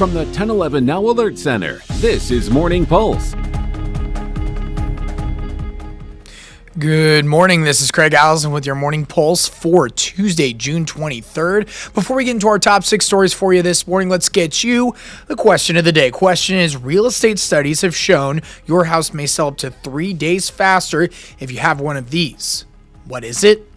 From the 1011 Now Alert Center, this is Morning Pulse. Good morning, this is Craig Allison with your Morning Pulse for Tuesday, June 23rd. Before we get into our top 6 stories for you this morning, let's get you the question of the day. Question is, real estate studies have shown your house may sell up to 3 days faster if you have one of these. What is it?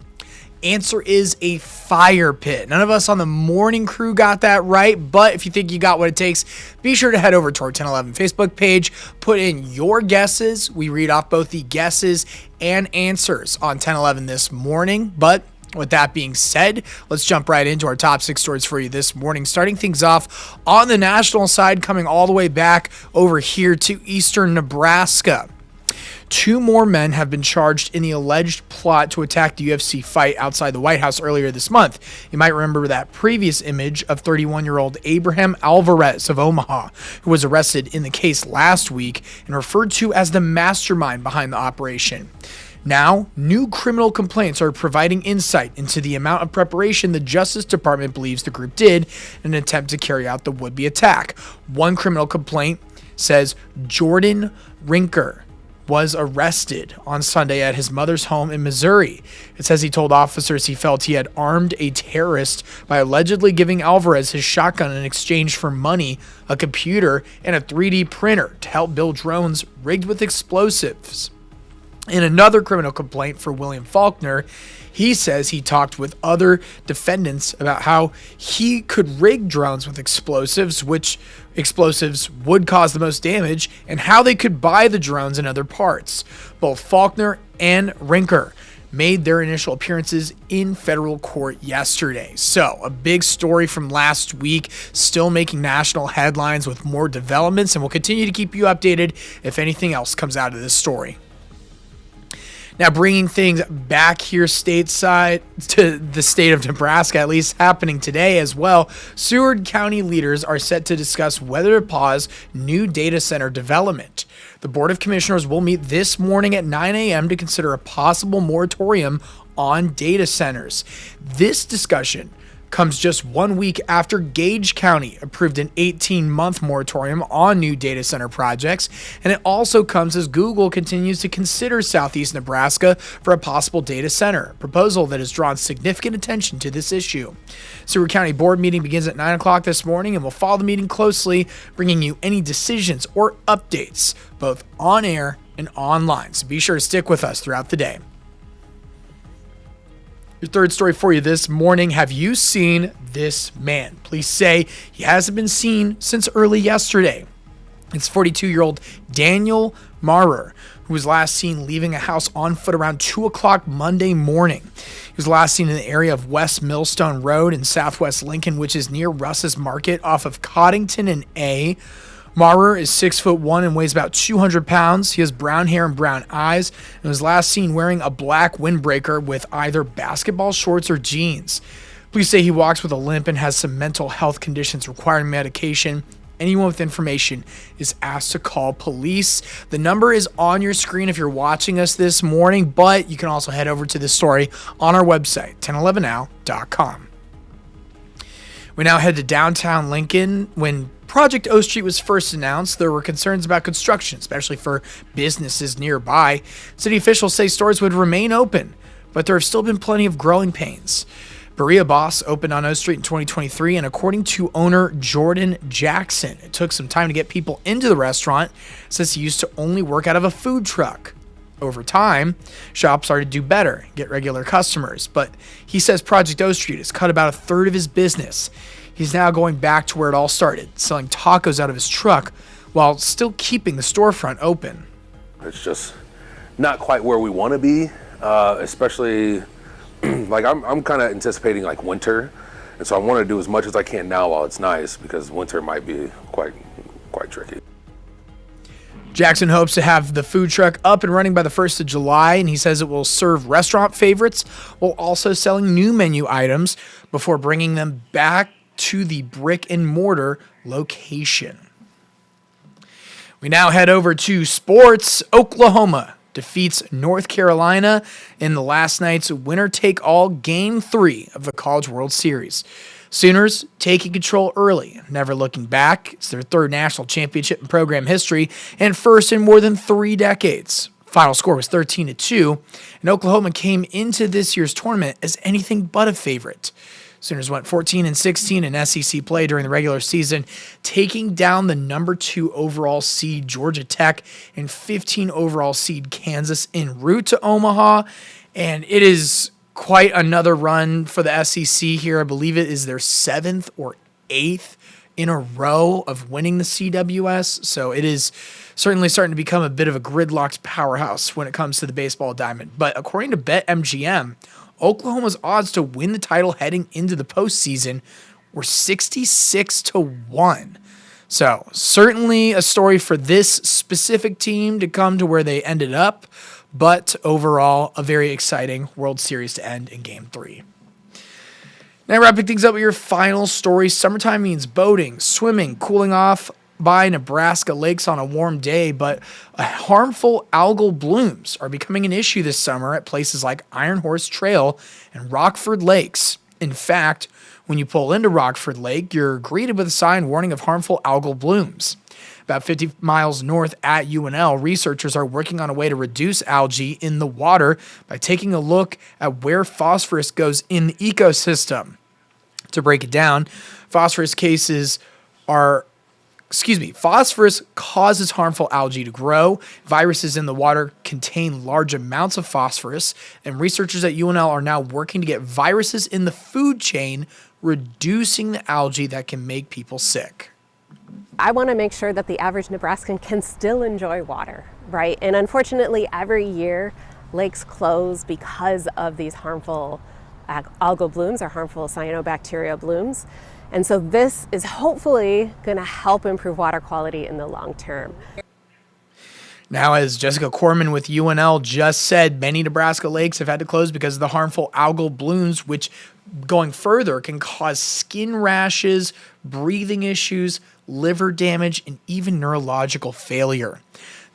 Answer is a fire pit. None of us on the morning crew got that right, but if you think you got what it takes, be sure to head over to our 1011 Facebook page, put in your guesses. We read off both the guesses and answers on 1011 this morning. But with that being said, let's jump right into our top 6 stories for you this morning. Starting things off on the national side, coming all the way back over here to eastern Nebraska. 2 more men have been charged in the alleged plot to attack the UFC fight outside the White House earlier this month. You might remember that previous image of 31-year-old Abraham Alvarez of Omaha, who was arrested in the case last week and referred to as the mastermind behind the operation. Now, new criminal complaints are providing insight into the amount of preparation the Justice Department believes the group did in an attempt to carry out the would-be attack. One criminal complaint says Jordan Rinker was arrested on Sunday at his mother's home in Missouri. It says he told officers he felt he had armed a terrorist by allegedly giving Alvarez his shotgun in exchange for money, a computer, and a 3D printer to help build drones rigged with explosives. In another criminal complaint for William Faulkner, he says he talked with other defendants about how he could rig drones with explosives, which explosives would cause the most damage, and how they could buy the drones in other parts. Both Faulkner and Rinker made their initial appearances in federal court yesterday. So, a big story from last week, still making national headlines with more developments, and we'll continue to keep you updated if anything else comes out of this story. Now, bringing things back here stateside to the state of Nebraska, at least happening today as well, Seward County leaders are set to discuss whether to pause new data center development. The Board of Commissioners will meet this morning at 9 a.m. to consider a possible moratorium on data centers. This discussion comes just 1 week after Gage County approved an 18-month moratorium on new data center projects, and it also comes as Google continues to consider southeast Nebraska for a possible data center, a proposal that has drawn significant attention to this issue. Seward County Board meeting begins at 9 o'clock this morning, and we'll follow the meeting closely, bringing you any decisions or updates, both on air and online, so be sure to stick with us throughout the day. Your third story for you this morning. Have you seen this man? Police say he hasn't been seen since early yesterday. It's 42-year-old Daniel Maurer, who was last seen leaving a house on foot around 2 o'clock Monday morning. He was last seen in the area of West Millstone Road in southwest Lincoln, which is near Russ's Market off of Coddington and A. Maurer is 6'1" and weighs about 200 pounds. He has brown hair and brown eyes and was last seen wearing a black windbreaker with either basketball shorts or jeans. Police say he walks with a limp and has some mental health conditions requiring medication. Anyone with information is asked to call police. The number is on your screen if you're watching us this morning, but you can also head over to the story on our website, 1011now.com. We now head to downtown Lincoln. When Project O Street was first announced, there were concerns about construction, especially for businesses nearby. City officials say stores would remain open, but there have still been plenty of growing pains. Berea Boss opened on O Street in 2023, and according to owner Jordan Jackson, it took some time to get people into the restaurant since he used to only work out of a food truck. Over time, shops started to do better, get regular customers, but he says Project O Street has cut about a third of his business. He's now going back to where it all started, selling tacos out of his truck while still keeping the storefront open. It's just not quite where we want to be, especially like I'm kind of anticipating like winter, and so I want to do as much as I can now while it's nice, because winter might be quite tricky. Jackson hopes to have the food truck up and running by the 1st of July, and he says it will serve restaurant favorites while also selling new menu items before bringing them back to the brick and mortar location. We now head over to sports. Oklahoma defeats North Carolina in the last night's winner-take-all Game 3 of the College World Series. Sooners taking control early, never looking back. It's their third national championship in program history and first in more than 3 decades. Final score was 13-2, and Oklahoma came into this year's tournament as anything but a favorite. Sooners went 14-16 in SEC play during the regular season, taking down the number 2 overall seed Georgia Tech and 15 overall seed Kansas en route to Omaha. And it is quite another run for the SEC here. I believe it is their 7th or 8th in a row of winning the CWS. So it is certainly starting to become a bit of a gridlocked powerhouse when it comes to the baseball diamond. But according to BetMGM, Oklahoma's odds to win the title heading into the postseason were 66-1. So certainly a story for this specific team to come to where they ended up, but overall a very exciting World Series to end in Game 3. Now wrapping things up with your final story. Summertime means boating, swimming, cooling off by Nebraska lakes on a warm day, but harmful algal blooms are becoming an issue this summer at places like Iron Horse Trail and Rockford Lakes. In fact, when you pull into Rockford Lake, you're greeted with a sign warning of harmful algal blooms. About 50 miles north at UNL, researchers are working on a way to reduce algae in the water by taking a look at where phosphorus goes in the ecosystem. To break it down, phosphorus causes harmful algae to grow. Viruses in the water contain large amounts of phosphorus, and researchers at UNL are now working to get viruses in the food chain, reducing the algae that can make people sick. I want to make sure that the average Nebraskan can still enjoy water, right? And unfortunately, every year, lakes close because of these harmful algal blooms or harmful cyanobacteria blooms. And so this is hopefully going to help improve water quality in the long term. Now, as Jessica Corman with UNL just said, many Nebraska lakes have had to close because of the harmful algal blooms, which going further can cause skin rashes, breathing issues, liver damage, and even neurological failure.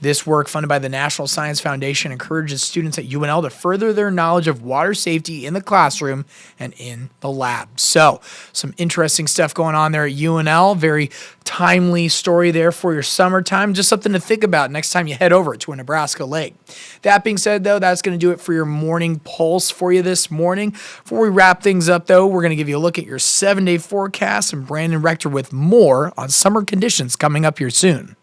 This work, funded by the National Science Foundation, encourages students at UNL to further their knowledge of water safety in the classroom and in the lab. So, some interesting stuff going on there at UNL. Very timely story there for your summertime. Just something to think about next time you head over to a Nebraska lake. That being said, though, that's going to do it for your morning pulse for you this morning. Before we wrap things up, though, we're going to give you a look at your 7-day forecast and Brandon Rector with more on summer conditions coming up here soon.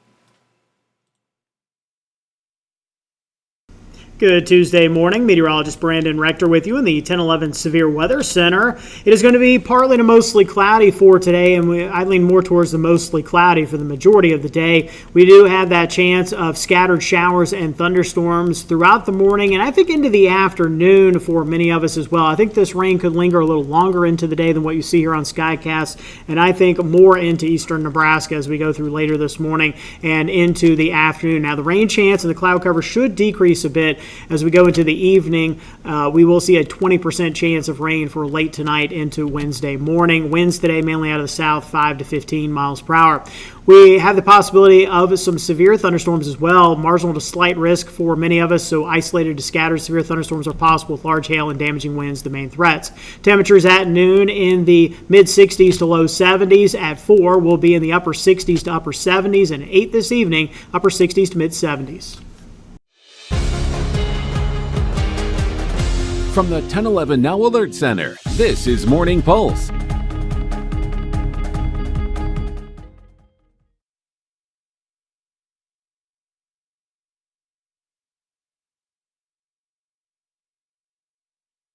Good Tuesday morning. Meteorologist Brandon Rector with you in the 1011 Severe Weather Center. It is going to be partly to mostly cloudy for today, and I lean more towards the mostly cloudy for the majority of the day. We do have that chance of scattered showers and thunderstorms throughout the morning, and I think into the afternoon for many of us as well. I think this rain could linger a little longer into the day than what you see here on Skycast, and I think more into eastern Nebraska as we go through later this morning and into the afternoon. Now, the rain chance and the cloud cover should decrease a bit as we go into the evening. We will see a 20% chance of rain for late tonight into Wednesday morning. Winds today mainly out of the south, 5 to 15 miles per hour. We have the possibility of some severe thunderstorms as well, marginal to slight risk for many of us, so isolated to scattered severe thunderstorms are possible with large hail and damaging winds, the main threats. Temperatures at noon in the mid-60s to low 70s. At 4, we'll be in the upper 60s to upper 70s, and 8 this evening, upper 60s to mid-70s. From the 1011 Now Alert Center, this is Morning Pulse.